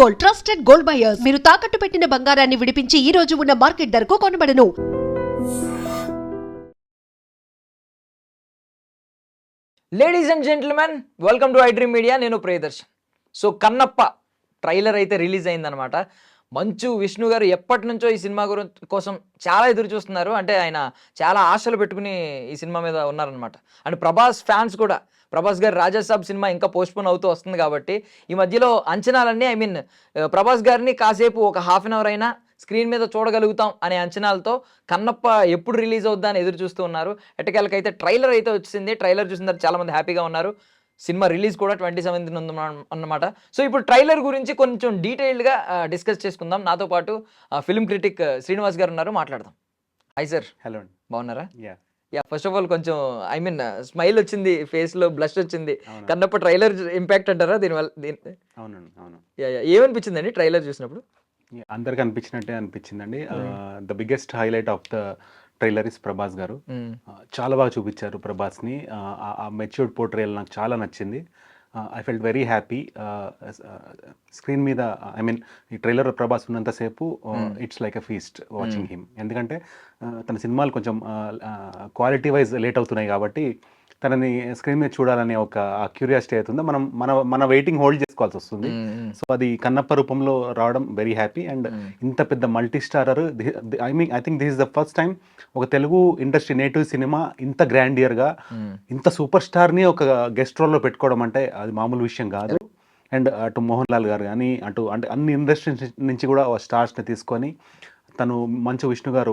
Gold, trusted gold buyers. మీరు తాకట్టు పెట్టిన బంగారాన్ని విడిపించి ఈ రోజు ఉన్న మార్కెట్ ధరకు కొనబడను. Ladies and gentlemen, welcome to iDream media. నేను ప్రియదర్శన్. సో కన్నప్ప ట్రైలర్ అయితే రిలీజ్ అయిందనమాట. మంచు విష్ణు గారు ఎప్పటి నుంచో ఈ సినిమా కోసం చాలా ఎదురు చూస్తున్నారు. అంటే ఆయన చాలా ఆశలు పెట్టుకుని ఈ సినిమా మీద ఉన్నారనమాట. అండ్ ప్రభాస్ ఫ్యాన్స్ కూడా, ప్రభాస్ గారి రాజాసాబ్ సినిమా ఇంకా పోస్ట్పోన్ అవుతూ వస్తుంది కాబట్టి ఈ మధ్యలో అంచనాలన్నీ ప్రభాస్ గారిని కాసేపు ఒక హాఫ్ అన్ అవర్ అయినా స్క్రీన్ మీద చూడగలుగుతాం అనే అంచనాలతో కన్నప్ప ఎప్పుడు రిలీజ్ అవుద్దా అని ఎదురు చూస్తూ ఉన్నారు. ఎట్టకేలకైతే ట్రైలర్ అయితే వచ్చింది. ట్రైలర్ చూసిన తర్వాత చాలామంది హ్యాపీగా ఉన్నారు. సినిమా రిలీజ్ కూడా 27th అన్నమాట. సో ఇప్పుడు ట్రైలర్ గురించి కొంచెం డీటెయిల్డ్గా డిస్కస్ చేసుకుందాం. నాతో పాటు ఫిల్మ్ క్రిటిక్ శ్రీనివాస్ గారు ఉన్నారు, మాట్లాడదాం. Hi sir. హలో అండి. బాగున్నారా? ఫస్ట్ ఆఫ్ ఆల్ కొంచెం స్మైల్ వచ్చింది, ఫేస్ లో బ్లష్ వచ్చింది. కన్నప్ప ట్రైలర్ ఇంపాక్ట్ అంటారా దీనివల్ల? అవును. ఏమనిపించిందండి ట్రైలర్ చూసినప్పుడు? అందరికి అనిపించినట్టే అనిపించిందండి. The biggest highlight of the trailer is Prabhas గారు. చాలా బాగా చూపించారు ప్రభాస్ని. ఆ మెచ్యూర్డ్ పోర్ట్రేయల్ నాకు చాలా నచ్చింది. I felt very happy. Screen మీద ఈ ట్రైలర్ ప్రభాస్ ఉన్నంతసేపు it's like a feast watching him. ఎందుకంటే తన సినిమాలు కొంచెం క్వాలిటీ వైజ్ లేట్ అవుతున్నాయి కాబట్టి తనని స్క్రీన్ మీద చూడాలనే ఒక క్యూరియాసిటీ అవుతుందో మన వెయిటింగ్ హోల్డ్ చేసుకోవాల్సి వస్తుంది. సో అది కన్నప్ప రూపంలో రావడం వెరీ హ్యాపీ. అండ్ ఇంత పెద్ద multi starrer, I think this is the first time ఒక తెలుగు ఇండస్ట్రీ నేటివ్ సినిమా ఇంత గ్రాండియర్గా ఇంత సూపర్ స్టార్ని ఒక గెస్ట్ రోల్లో పెట్టుకోవడం అంటే అది మామూలు విషయం కాదు. అండ్ అటు మోహన్ లాల్ గారు కానీ అంటే అన్ని ఇండస్ట్రీ నుంచి కూడా స్టార్స్ని తీసుకొని తను మంచు విష్ణు గారు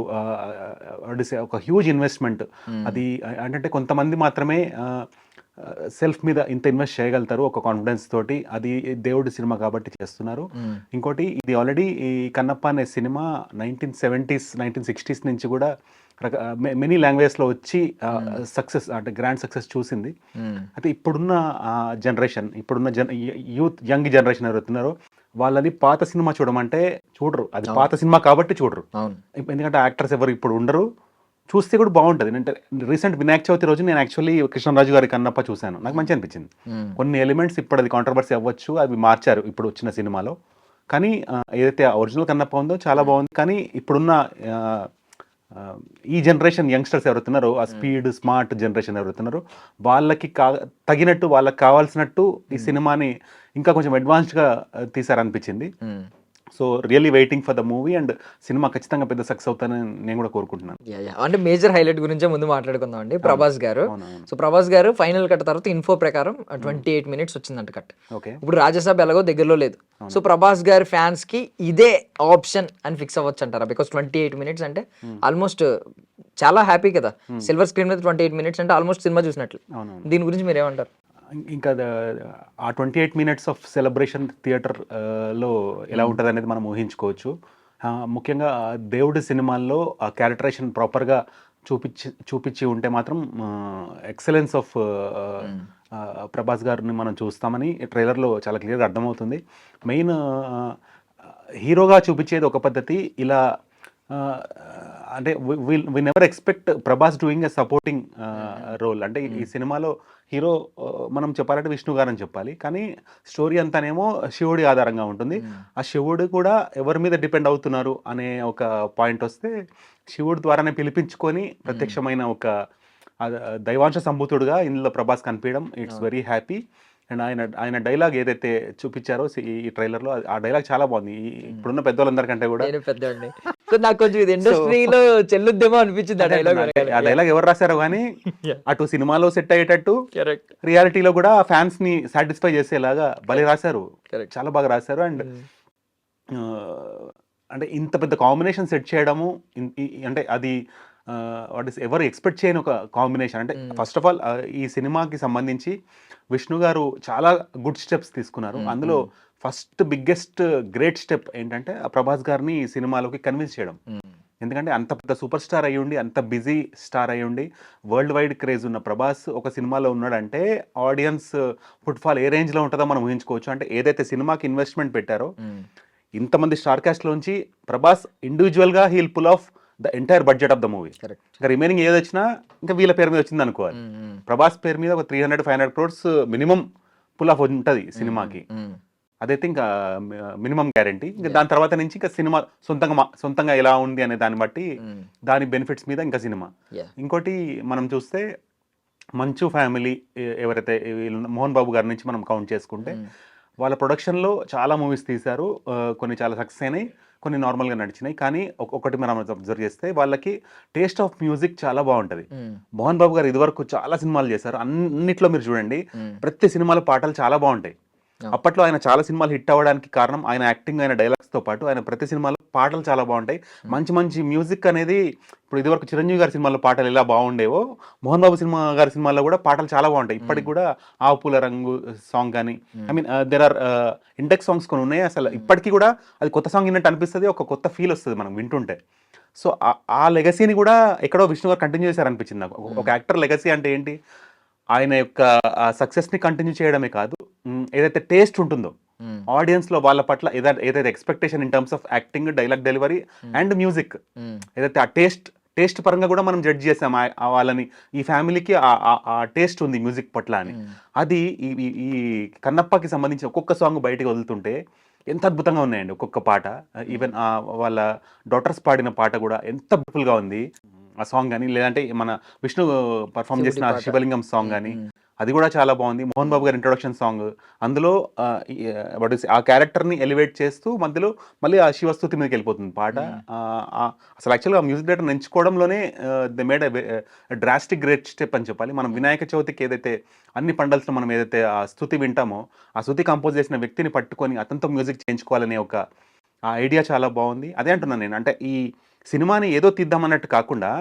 ఒక హ్యూజ్ ఇన్వెస్ట్మెంట్. అది అంటే కొంతమంది మాత్రమే సెల్ఫ్ మీద ఇంత ఇన్వెస్ట్ చేయగలుగుతారు ఒక కాన్ఫిడెన్స్ తోటి. అది దేవుడి సినిమా కాబట్టి చేస్తున్నారు. ఇంకోటి, ఇది ఆల్రెడీ ఈ కన్నప్ప అనే సినిమా 1970s 1960s నుంచి కూడా మెనీ లాంగ్వేజ్లో వచ్చి సక్సెస్ అంటే గ్రాండ్ సక్సెస్ చూసింది. అయితే ఇప్పుడున్న జనరేషన్, యూత్ యంగ్ జనరేషన్ ఎవరుతున్నారో వాళ్ళది పాత సినిమా చూడమంటే చూడరు. అది పాత సినిమా కాబట్టి చూడరు. ఎందుకంటే యాక్టర్స్ ఎవరు ఇప్పుడు ఉండరు. చూస్తే కూడా బాగుంటుంది. అంటే రీసెంట్ వినాయక చవితి రోజు నేను యాక్చువల్లీ కృష్ణరాజు గారి కన్నప్ప చూశాను. నాకు మంచి అనిపించింది. కొన్ని ఎలిమెంట్స్ ఇప్పుడు అది కాంట్రవర్సీ అవ్వచ్చు, అవి మార్చారు ఇప్పుడు వచ్చిన సినిమాలో. కానీ ఏదైతే ఒరిజినల్ కన్నప్ప ఉందో చాలా బాగుంది. కానీ ఇప్పుడున్న ఈ జనరేషన్ యంగ్స్టర్స్ ఎవరుతున్నారో, ఆ స్పీడ్ స్మార్ట్ జనరేషన్ ఎవరుతున్నారో వాళ్ళకి తగినట్టు, వాళ్ళకి కావాల్సినట్టు ఈ సినిమాని ఇంకా కొంచెం అడ్వాన్స్డ్గా తీసారనిపించింది. So really waiting for the movie. And సినిమా ఖచ్చితంగా పెద్ద సక్సెస్ అవుతానని నేను కూడా కోరుకుంటున్నాను. అంటే మేజర్ హైలైట్ గురించే ముందు మాట్లాడుకుందాం అండి. ప్రభాస్ గారు, సో ప్రభాస్ గారు ఫైనల్ కట్ తర్వాత ఇన్ఫో ప్రకారం 28 minutes వచ్చిందంట కట్. ఇప్పుడు రాజ్యసభ ఎలాగో దగ్గరలో లేదు. సో ప్రభాస్ గారి ఫ్యాన్స్ కి ఇదే ఆప్షన్ అని ఫిక్స్ అవ్వచ్చు అంటారా? బికాస్ 28 minutes అంటే ఆల్మోస్ట్ చాలా హ్యాపీ కదా. సిల్వర్ స్క్రీన్ మీద 28 minutes అంటే ఆల్మోస్ట్ సినిమా చూసినట్లు. దీని గురించి మీరు ఏమంటారు? ఇంకా ఆ 28 minutes ఆఫ్ సెలబ్రేషన్ థియేటర్లో ఎలా ఉంటుంది అనేది మనం ఊహించుకోవచ్చు. ముఖ్యంగా దేవుడి సినిమాల్లో ఆ క్యారెక్టరేషన్ ప్రాపర్గా చూపించి ఉంటే మాత్రం ఎక్సలెన్స్ ఆఫ్ ప్రభాస్ గారిని మనం చూస్తామని ట్రైలర్లో చాలా క్లియర్గా అర్థమవుతుంది. మెయిన్ హీరోగా చూపించేది ఒక పద్ధతి, ఇలా అంటే we never expect Prabhas doing a supporting role. అంటే ఈ సినిమాలో హీరో మనం చెప్పాలంటే విష్ణు గారు అని చెప్పాలి. కానీ స్టోరీ అంతానేమో శివుడి ఆధారంగా ఉంటుంది. ఆ శివుడు కూడా ఎవరి మీద డిపెండ్ అవుతున్నారు అనే ఒక పాయింట్ వస్తే శివుడి ద్వారానే పిలిపించుకొని ప్రత్యక్షమైన ఒక దైవాంశ సంభూతుడుగా ఇందులో ప్రభాస్ కనిపించడం ఇట్స్ వెరీ హ్యాపీ. అండ్ ఆయన డైలాగ్ ఏదైతే చూపించారో ఈ ట్రైలర్లో, ఆ డైలాగ్ చాలా బాగుంది. ఇప్పుడున్న పెద్దవాళ్ళందరికంటే కూడా నాకు కొంచెం ఇండస్ట్రీలో చెల్లుద్దేమో అనిపించింది ఆ డైలాగ్. ఎవరు రాశారో కానీ అటు సినిమాలో సెట్ అయ్యేటట్టు రియాలిటీలో కూడా ఫ్యాన్స్ ని సాటిస్ఫై చేసేలాగా భలే రాశారు. చాలా బాగా రాశారు. అండ్ అంటే ఇంత పెద్ద కాంబినేషన్ సెట్ చేయడము అంటే అది ఎవరు ఎక్స్పెక్ట్ చేయని ఒక కాంబినేషన్. అంటే ఫస్ట్ ఆఫ్ ఆల్ ఈ సినిమాకి సంబంధించి విష్ణు గారు చాలా గుడ్ స్టెప్స్ తీసుకున్నారు. అందులో ఫస్ట్ బిగ్గెస్ట్ గ్రేట్ స్టెప్ ఏంటంటే ప్రభాస్ గారిని ఈ సినిమాలోకి కన్విన్స్ చేయడం. ఎందుకంటే అంత పెద్ద సూపర్ స్టార్ అయ్యుండి, అంత బిజీ స్టార్ అయ్యుండి, వరల్డ్ వైడ్ క్రేజ్ ఉన్న ప్రభాస్ ఒక సినిమాలో ఉన్నాడంటే ఆడియన్స్ ఫుట్ఫాల్ ఏ రేంజ్లో ఉంటుందో మనం ఊహించుకోవచ్చు. అంటే ఏదైతే సినిమాకి ఇన్వెస్ట్మెంట్ పెట్టారో ఇంతమంది స్టార్ క్యాస్ట్లోంచి ప్రభాస్ ఇండివిజువల్గా he'll pull off the entire budget of the movie. ఇంకా రిమైనింగ్ ఏది వచ్చినా ఇంకా వీళ్ళ పేరు మీద వచ్చింది అనుకోవాలి. ప్రభాస్ పేరు మీద ఒక 300-500 crores మినిమం పుల్ ఆఫ్ ఉంటుంది సినిమాకి. అదైతే ఇంకా మినిమం గ్యారంటీ. ఇంకా దాని తర్వాత నుంచి ఇంకా సినిమా సొంతంగా ఎలా ఉంది అనే దాన్ని బట్టి దాని బెనిఫిట్స్ మీద ఇంకా సినిమా. ఇంకోటి మనం చూస్తే మంచు ఫ్యామిలీ ఎవరైతే మోహన్ బాబు గారి నుంచి మనం కౌంట్ చేసుకుంటే వాళ్ళ ప్రొడక్షన్లో చాలా మూవీస్ తీశారు. కొన్ని చాలా సక్సెస్ అయినాయి, కొన్ని నార్మల్గా నడిచినాయి. కానీ ఒకటి మనం అబ్జర్వ్ చేస్తే వాళ్ళకి టేస్ట్ ఆఫ్ మ్యూజిక్ చాలా బాగుంటుంది. మోహన్ బాబు గారు ఇదివరకు చాలా సినిమాలు చేశారు. అన్నిట్లో మీరు చూడండి, ప్రతి సినిమాలో పాటలు చాలా బాగుంటాయి. అప్పట్లో ఆయన చాలా సినిమాలు హిట్ అవ్వడానికి కారణం ఆయన యాక్టింగ్, ఆయన డైలాగ్స్తో పాటు ఆయన ప్రతి సినిమాలో పాటలు చాలా బాగుంటాయి. మంచి మంచి మ్యూజిక్ అనేది ఇప్పుడు ఇదివరకు చిరంజీవి గారి సినిమాలో పాటలు ఎలా బాగుండేవో మోహన్ బాబు గారి సినిమాల్లో కూడా పాటలు చాలా బాగుంటాయి. ఇప్పటికి కూడా ఆ పూల రంగు సాంగ్ కానీ, I mean there are index songs కొన్ని ఉన్నాయి. అసలు ఇప్పటికీ కూడా అది కొత్త సాంగ్ విన్నట్టు అనిపిస్తుంది, ఒక కొత్త ఫీల్ వస్తుంది మనం వింటుంటే. సో ఆ లెగసీని కూడా ఎక్కడో విష్ణు గారు కంటిన్యూ చేశారనిపించింది నాకు. ఒక యాక్టర్ లెగసీ అంటే ఏంటి, ఆయన యొక్క సక్సెస్ని కంటిన్యూ చేయడమే కాదు, ఏదైతే టేస్ట్ ఉంటుందో ఆడియన్స్లో వాళ్ళ పట్ల ఏదైతే expectation in terms of acting, dialogue delivery and music, ఏదైతే ఆ టేస్ట్ పరంగా కూడా మనం జడ్జ్ చేసాం వాళ్ళని, ఈ ఫ్యామిలీకి ఆ టేస్ట్ ఉంది మ్యూజిక్ పట్ల అని. అది ఈ కన్నప్పకి సంబంధించి ఒక్కొక్క సాంగ్ బయటకు వదులుతుంటే ఎంత అద్భుతంగా ఉన్నాయండి ఒక్కొక్క పాట. ఈవెన్ వాళ్ళ డాటర్స్ పాడిన పాట కూడా ఎంత బ్యూటిఫుల్గా ఉంది ఆ సాంగ్ కానీ, లేదంటే మన విష్ణు పర్ఫామ్ చేసిన శివలింగం సాంగ్ కానీ అది కూడా చాలా బాగుంది. మోహన్ బాబు గారి ఇంట్రొడక్షన్ సాంగ్, అందులో ఆ క్యారెక్టర్ని ఎలివేట్ చేస్తూ మధ్యలో మళ్ళీ ఆ శివస్తుతి మీదకి వెళ్ళిపోతుంది పాట. అసలు యాక్చువల్గా మ్యూజిక్ డైరెక్టర్ ఎంచుకోవడంలోనే they made drastic great step అని చెప్పాలి. మనం వినాయక చవితికి ఏదైతే అన్ని పండల్స్లో మనం ఏదైతే ఆ స్తుతి వింటామో, ఆ స్తుతి కంపోజ్ చేసిన వ్యక్తిని పట్టుకొని అతనితో మ్యూజిక్ చేయించుకోవాలనే ఒక ఆ ఐడియా చాలా బాగుంది. అదే అంటున్నాను నేను, అంటే ఈ సినిమాని ఏదో తీద్దామన్నట్టు కాకుండా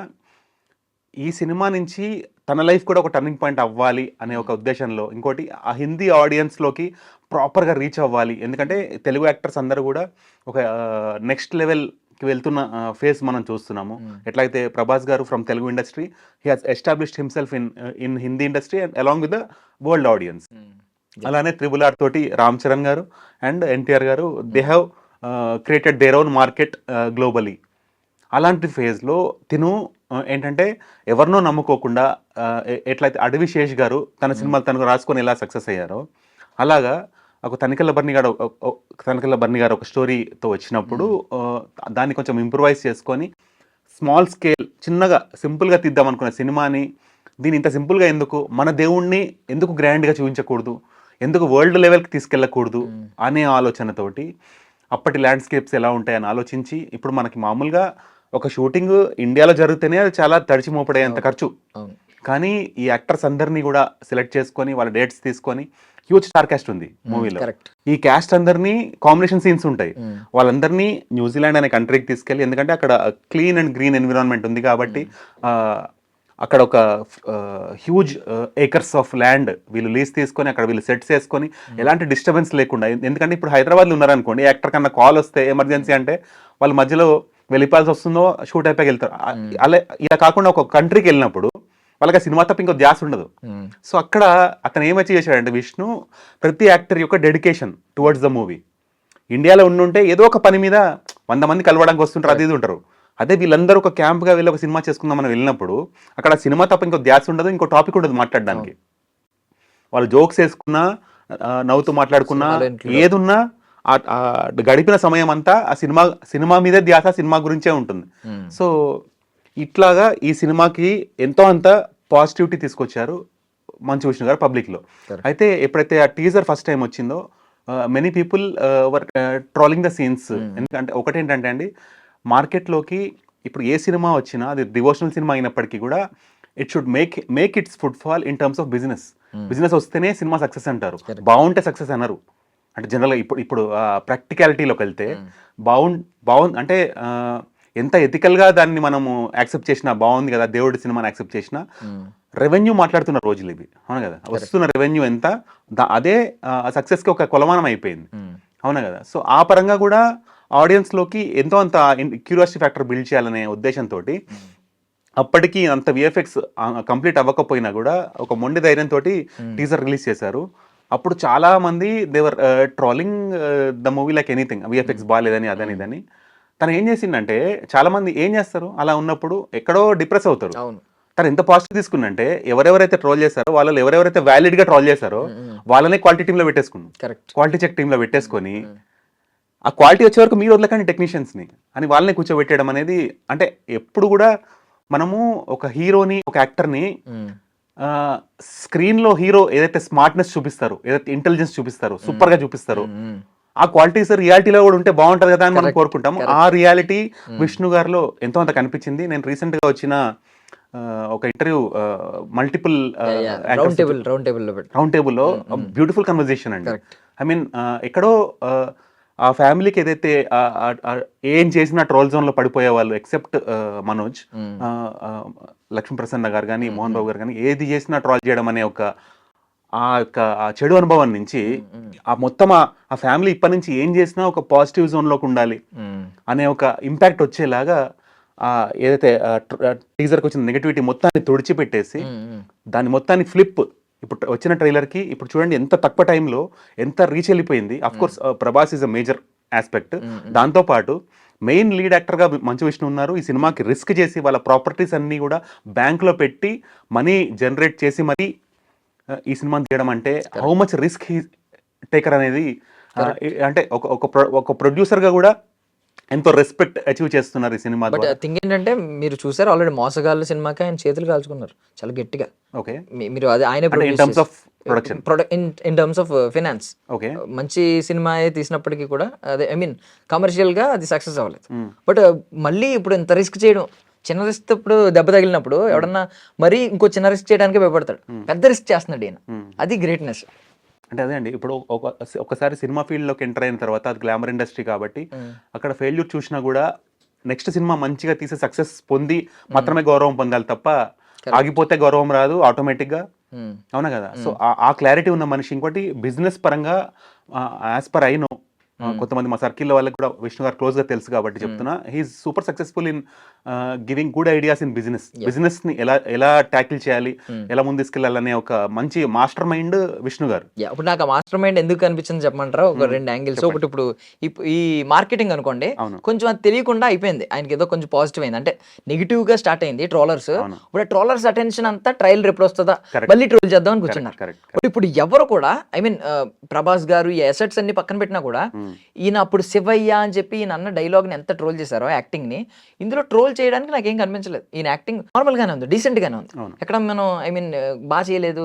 ఈ సినిమా నుంచి తన లైఫ్ కూడా ఒక టర్నింగ్ పాయింట్ అవ్వాలి అనే ఒక ఉద్దేశంలో, ఇంకోటి ఆ హిందీ ఆడియన్స్లోకి ప్రాపర్గా రీచ్ అవ్వాలి. ఎందుకంటే తెలుగు యాక్టర్స్ అందరూ కూడా ఒక నెక్స్ట్ లెవెల్కి వెళ్తున్న ఫేస్ మనం చూస్తున్నాము. ఎట్లయితే ప్రభాస్ గారు from Telugu industry he has established himself in Hindi industry and along with the world audience. అలానే RRR తోటి రామ్ చరణ్ గారు అండ్ NTR గారు they have created their own market globally. అలాంటి ఫేజ్లో తిను ఏంటంటే ఎవరినో నమ్ముకోకుండా, ఎట్లయితే అడవి శేష్ గారు తన సినిమాలు తనకు రాసుకొని ఎలా సక్సెస్ అయ్యారో, అలాగా ఒక తనికెళ్ళ బర్ని గారు ఒక స్టోరీతో వచ్చినప్పుడు దాన్ని కొంచెం ఇంప్రూవైజ్ చేసుకొని స్మాల్ స్కేల్ చిన్నగా సింపుల్గా తీద్దాం అనుకున్న సినిమాని, దీని ఇంత సింపుల్గా ఎందుకు, మన దేవుణ్ణి ఎందుకు గ్రాండ్గా చూపించకూడదు, ఎందుకు వరల్డ్ లెవెల్కి తీసుకెళ్ళకూడదు అనే ఆలోచనతోటి అప్పటి ల్యాండ్స్కేప్స్ ఎలా ఉంటాయని ఆలోచించి, ఇప్పుడు మనకి మామూలుగా ఒక షూటింగ్ ఇండియాలో జరిగితేనే అది చాలా తడిచి మోపడేంత ఖర్చు. కానీ ఈ యాక్టర్స్ అందరినీ కూడా సెలెక్ట్ చేసుకొని వాళ్ళ డేట్స్ తీసుకొని హ్యూజ్ స్టార్ క్యాస్ట్ ఉంది మూవీలో. ఈ క్యాస్ట్ అందరినీ కాంబినేషన్ సీన్స్ ఉంటాయి. వాళ్ళందరినీ న్యూజిలాండ్ అనే కంట్రీకి తీసుకెళ్ళి, ఎందుకంటే అక్కడ క్లీన్ అండ్ గ్రీన్ ఎన్విరాన్మెంట్ ఉంది కాబట్టి అక్కడ ఒక హ్యూజ్ ఏకర్స్ ఆఫ్ ల్యాండ్ వీళ్ళు లీజ్ తీసుకొని అక్కడ వీళ్ళు సెట్స్ వేసుకొని ఎలాంటి డిస్టర్బెన్స్ లేకుండా, ఎందుకంటే ఇప్పుడు హైదరాబాద్లో ఉన్నారనుకోండి, యాక్టర్ కన్నా కాల్ వస్తే ఎమర్జెన్సీ అంటే వాళ్ళ మధ్యలో వెళ్ళిపోవాల్సి వస్తుందో షూట్ అయిపోయి వెళ్తారు. అలా ఇలా కాకుండా ఒక కంట్రీకి వెళ్ళినప్పుడు వాళ్ళకి ఆ సినిమా తప్ప ఇంకో ధ్యాస ఉండదు. సో అక్కడ అతను ఏం అచీవ్ చేశాడంటే విష్ణు, ప్రతి యాక్టర్ యొక్క డెడికేషన్ టువర్డ్స్ ద మూవీ. ఇండియాలో ఉండుంటే ఏదో ఒక పని మీద 100 మంది కలవడానికి వస్తుంటారు, అది ఇది ఉంటారు. అదే వీళ్ళందరూ ఒక క్యాంప్గా వెళ్ళి ఒక సినిమా చేసుకుందాం మనం వెళ్ళినప్పుడు అక్కడ సినిమా తప్ప ఇంకో ధ్యాస ఉండదు, ఇంకో టాపిక్ ఉండదు మాట్లాడడానికి. వాళ్ళు జోక్స్ వేసుకున్నా, నవ్వుతూ మాట్లాడుకున్నా, ఏదున్నా గడిపిన సమయం అంతా ఆ సినిమా మీదే ధ్యాస, సినిమా గురించే ఉంటుంది. సో ఇట్లాగా ఈ సినిమాకి ఎంతో అంత పాజిటివిటీ తీసుకొచ్చారు మంచు విష్ణు గారు పబ్లిక్లో. అయితే ఎప్పుడైతే ఆ టీజర్ ఫస్ట్ టైం వచ్చిందో many people were trolling the scenes. ఎందుకంటే ఒకటేంటంటే అండి, మార్కెట్లోకి ఇప్పుడు ఏ సినిమా వచ్చినా అది డివోషనల్ సినిమా అయినప్పటికీ కూడా it should make its footfall in terms of business వస్తేనే సినిమా సక్సెస్ అంటారు, బాగుంటే సక్సెస్ అన్నారు. అంటే జనరల్గా ఇప్పుడు ప్రాక్టికాలిటీలోకి వెళ్తే బాగుంది అంటే ఎంత ఎథికల్గా దాన్ని మనము యాక్సెప్ట్ చేసినా బాగుంది కదా, దేవుడి సినిమాని యాక్సెప్ట్ చేసినా రెవెన్యూ మాట్లాడుతున్న రోజులు ఇవి, అవును కదా. వస్తున్న రెవెన్యూ ఎంత, అదే సక్సెస్కి ఒక కొలమానం అయిపోయింది, అవునా కదా. సో ఆ పరంగా కూడా ఆడియన్స్లోకి ఎంతో అంత క్యూరియాసిటీ ఫ్యాక్టర్ బిల్డ్ చేయాలనే ఉద్దేశంతో అప్పటికి అంత VFX కంప్లీట్ అవ్వకపోయినా కూడా ఒక మొండి ధైర్యంతో టీజర్ రిలీజ్ చేశారు. అప్పుడు చాలా మంది Devara trolling the movie like anything, VFX బాగాలేదని అదని ఇదని. తను ఏం చేసిందంటే, చాలా మంది ఏం చేస్తారు అలా ఉన్నప్పుడు, ఎక్కడో డిప్రెస్ అవుతారు. తను ఎంత పాజిటివ్ తీసుకున్నంటే ఎవరెవరైతే ట్రోల్ చేశారో వాళ్ళు ఎవరెవరైతే వ్యాలిడ్ గా ట్రోల్ చేశారో వాళ్ళనే క్వాలిటీ టీంలో పెట్టేసుకున్నాం. కరెక్ట్. క్వాలిటీ చెక్ టీంలో పెట్టేసుకొని ఆ క్వాలిటీ వచ్చే వరకు మీరు వదలకండి టెక్నీషియన్స్ని అని వాళ్ళనే కూర్చోబెట్టడం అనేది, అంటే ఎప్పుడు కూడా మనము ఒక హీరోని ఒక యాక్టర్ని స్క్రీన్లో హీరో ఏదైతే స్మార్ట్నెస్ చూపిస్తారో, ఏదైతే ఇంటెలిజెన్స్ చూపిస్తారో, సూపర్ గా చూపిస్తారో, ఆ క్వాలిటీస్ రియాలిటీలో కూడా ఉంటే బాగుంటది కదా అని మనం కోరుకుంటాము. ఆ రియాలిటీ విష్ణు గారిలో ఎంతో అంత కనిపించింది. నేను రీసెంట్ గా వచ్చిన ఒక ఇంటర్వ్యూ మల్టిపుల్ రౌండ్ టేబుల్లో బ్యూటిఫుల్ కన్వర్జేషన్ అండి. ఐ మీన్ ఎక్కడో ఆ ఫ్యామిలీకి ఏదైతే ఏం చేసినా ట్రోల్ జోన్ లో పడిపోయే వాళ్ళు ఎక్సెప్ట్ మనోజ్, లక్ష్మీ ప్రసన్న గారు కానీ మోహన్ బాబు గారు కానీ ఏది చేసినా ట్రోల్ చేయడం అనే ఒక ఆ చెడు అనుభవం నుంచి ఆ మొత్తం ఆ ఫ్యామిలీ ఇప్పటి నుంచి ఏం చేసినా ఒక పాజిటివ్ జోన్ లోకి ఉండాలి అనే ఒక ఇంపాక్ట్ వచ్చేలాగా ఏదైతే టీజర్కి వచ్చిన నెగటివిటీ మొత్తాన్ని తుడిచిపెట్టేసి దాని మొత్తాన్ని ఫ్లిప్ ఇప్పుడు వచ్చిన ట్రైలర్కి ఇప్పుడు చూడండి ఎంత తక్కువ టైంలో ఎంత రీచ్ వెళ్ళిపోయింది. Of course Prabhas is a major aspect. దాంతోపాటు మెయిన్ లీడ్ యాక్టర్గా మంచు విష్ణు ఉన్నారు. ఈ సినిమాకి రిస్క్ చేసి వాళ్ళ ప్రాపర్టీస్ అన్నీ కూడా బ్యాంక్లో పెట్టి మనీ జనరేట్ చేసి మరీ ఈ సినిమాని తీయడం అంటే how much risk he taker అనేది, అంటే ఒక ప్రొడ్యూసర్గా కూడా ఎంతో రెస్పెక్ట్ అచీవ్ చేస్తున్నారు ఈ సినిమా. బట్ థింగ్ ఏంటంటే మీరు చూసారు ఆల్రెడీ మోసగాళ్ళ సినిమాకి ఆయన చేతులు కాల్చుకున్నారు చాలా గట్టిగా. ఓకే, మీరు అది ఆయన in terms of production, in terms of finance okay మంచి సినిమా తీసినప్పటికీ కూడా అదే ఐ మీన్ కమర్షియల్ గా అది సక్సెస్ అవ్వలేదు. బట్ మళ్ళీ ఇప్పుడు ఇంత రిస్క్ చేయడం, చిన్న రిస్క్ ఇప్పుడు దెబ్బ తగిలినప్పుడు ఎవడన్నా మరీ ఇంకో చిన్న రిస్క్ చేయడానికి భయపడతాడు, పెద్ద రిస్క్ చేస్తున్నాడు ఈయన. అది గ్రేట్నెస్. అంటే అదే అండి, ఇప్పుడు ఒకసారి సినిమా ఫీల్డ్లోకి ఎంటర్ అయిన తర్వాత అది గ్లామర్ ఇండస్ట్రీ కాబట్టి అక్కడ ఫెయిల్యూర్ చూసినా కూడా నెక్స్ట్ సినిమా మంచిగా తీసే సక్సెస్ పొంది మాత్రమే గౌరవం పొందాలి తప్ప ఆగిపోతే గౌరవం రాదు ఆటోమేటిక్గా. అవునా కదా? సో ఆ క్లారిటీ ఉన్న మనిషి. ఇంకోటి బిజినెస్ పరంగా యాజ్ పర్ ఐ నో, కొంతమంది మా సర్కిల్లో వాళ్ళకి కూడా విష్ణు గారు క్లోజ్ గా తెలుసు కాబట్టి చెప్తున్నా, he's super successful in giving good ideas in business ని ఎలా ట్యాకిల్ చేయాలి, ఎలా ముందు తీసుకెళ్ళాలనే ఒక మంచి మాస్టర్ మైండ్ విష్ణు గారు. ఇప్పుడు నాకు ఆ మాస్టర్ మైండ్ ఎందుకు అనిపించింది చెప్పమంటారా? ఒక రెండు యాంగిల్స్. ఒకటి ఇప్పుడు ఈ మార్కెటింగ్ అనుకోండి, కొంచెం అది తెలియకుండా అయిపోయింది ఆయనకి, ఏదో కొంచెం పాజిటివ్ అయింది అంటే నెగిటివ్ గా స్టార్ట్ అయింది ట్రోలర్స్. ఇప్పుడు ట్రోలర్స్ అటెన్షన్ అంతా ట్రైలర్ ఎప్పుడు వస్తుందా మళ్ళీ ట్రోల్ చేద్దాం అని కూర్చున్నారు. ఇప్పుడు ఎవరు కూడా ఐ మీన్ ప్రభాస్ గారు ఈ అసెట్స్ అన్ని పక్కన పెట్టినా కూడా ఈయన అప్పుడు శివయ్య అని చెప్పి ఈయన అన్న డైలాగ్ ని ఎంత ట్రోల్ చేశారో యాక్టింగ్ ని, ఇందులో ట్రోల్ చేయడానికి నాకేం కనిపించలేదు. ఈయన యాక్టింగ్ నార్మల్ గానే ఉంది, డీసెంట్ గానే ఉంది. ఎక్కడ మనం ఐ మీన్ బాగా చేయలేదు,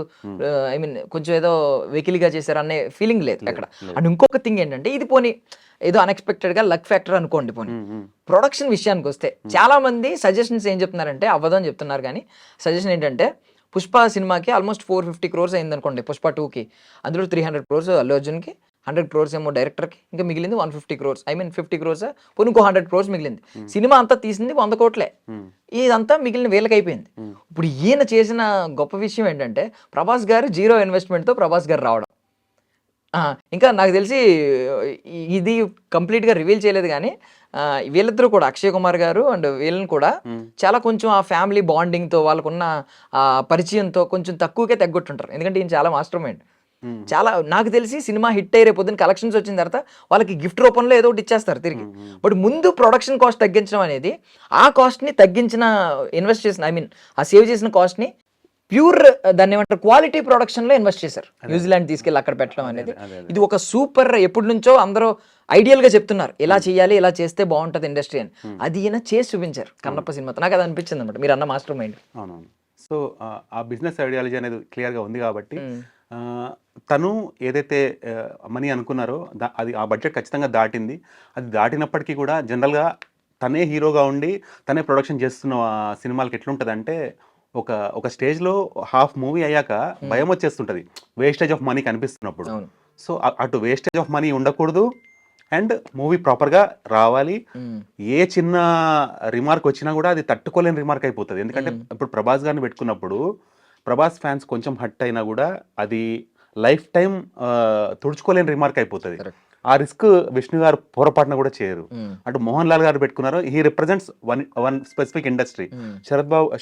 ఐ మీన్ కొంచెం ఏదో వెకిలిగా చేశారు అనే ఫీలింగ్ లేదు ఎక్కడ. అండ్ ఇంకొక థింగ్ ఏంటంటే, ఇది పోనీ ఏదో అన్ఎక్స్పెక్టెడ్ గా లక్ ఫ్యాక్టర్ అనుకోండి. పోనీ ప్రొడక్షన్ విషయానికి వస్తే చాలా మంది సజెషన్స్ ఏం చెప్తున్నారంటే అవ్వదు అని చెప్తున్నారు. కానీ సజెషన్ ఏంటంటే, పుష్ప సినిమాకి ఆల్మోస్ట్ 450 crores అయింది అనుకోండి, పుష్ప 2కి. అందులో 300 crores అల్లు అర్జున్కి, 100 crores ఏమో డైరెక్టర్కి, ఇంకా మిగిలింది 150 crores. ఐ మీన్ 50 crores పోనీ ఇంకో 100 crores మిగిలింది. సినిమా అంతా తీసింది 100 కోట్లే. ఇదంతా మిగిలిన వీళ్ళకి అయిపోయింది. ఇప్పుడు ఈయన చేసిన గొప్ప విషయం ఏంటంటే, ప్రభాస్ గారు జీరో ఇన్వెస్ట్మెంట్తో ప్రభాస్ గారు రావడం. ఇంకా నాకు తెలిసి ఇది కంప్లీట్గా రివీల్ చేయలేదు కానీ వీళ్ళిద్దరూ కూడా, అక్షయ్ కుమార్ గారు అండ్ వీళ్ళని కూడా చాలా కొంచెం ఆ ఫ్యామిలీ బాండింగ్తో వాళ్ళకున్న పరిచయంతో కొంచెం తక్కువకే తగ్గొట్టుంటారు. ఎందుకంటే ఈయన చాలా మాస్టర్ మైండ్. చాలా నాకు తెలిసి సినిమా హిట్ అయ్యే పొద్దున్న కలెక్షన్స్ వచ్చిన తర్వాత వాళ్ళకి గిఫ్ట్ రూపంలో ఏదో ఒకటి ఇచ్చేస్తారు తిరిగి. బట్ ముందు ప్రొడక్షన్ కాస్ట్ తగ్గించడం అనేది, ఆ కాస్ట్ని తగ్గించిన ఇన్వెస్ట్ చేసిన ఐ మీన్ ఆ సేవ్ చేసిన కాస్ట్ని ప్యూర్ దాన్ని ఏమంటారు క్వాలిటీ ప్రొడక్షన్ లో ఇన్వెస్ట్ చేశారు. న్యూజిలాండ్ తీసుకెళ్ళి అక్కడ పెట్టడం అనేది ఇది ఒక సూపర్. ఎప్పటి నుంచో అందరూ ఐడియల్ గా చెప్తున్నారు ఇలా చేయాలి, ఇలా చేస్తే బాగుంటది ఇండస్ట్రీ అని. అది ఈయన చేసి చూపించారు కన్నప్ప సినిమాతో. నాకు అది అనిపించింది అనమాట, మీరు అన్న మాస్టర్ మైండ్. అవునవును. సో ఆ బిజినెస్ ఐడియాలజీ అనేది క్లియర్ గా ఉంది కాబట్టి తను ఏదైతే మనీ అనుకున్నారో అది ఆ బడ్జెట్ ఖచ్చితంగా దాటింది. అది దాటినప్పటికీ కూడా జనరల్గా తనే హీరోగా ఉండి తనే ప్రొడక్షన్ చేస్తున్న సినిమాలకి ఎట్లుంటుంది, ఒక స్టేజ్లో హాఫ్ మూవీ అయ్యాక భయం వచ్చేస్తుంటుంది వేస్టేజ్ ఆఫ్ మనీ కనిపిస్తున్నప్పుడు. సో అటు వేస్టేజ్ ఆఫ్ మనీ ఉండకూడదు అండ్ మూవీ ప్రాపర్గా రావాలి. ఏ చిన్న రిమార్క్ వచ్చినా కూడా అది తట్టుకోలేని రిమార్క్ అయిపోతుంది. ఎందుకంటే ఇప్పుడు ప్రభాస్ గారిని పెట్టుకున్నప్పుడు ప్రభాస్ ఫ్యాన్స్ కొంచెం హట్ అయినా కూడా అది లైఫ్ టైం తుడుచుకోలేని రిమార్క్ అయిపోతుంది. ఆ రిస్క్ విష్ణు గారు పొరపాటున కూడా చేయరు. అటు మోహన్ లాల్ గారు పెట్టుకున్నారు, he represents one specific industry.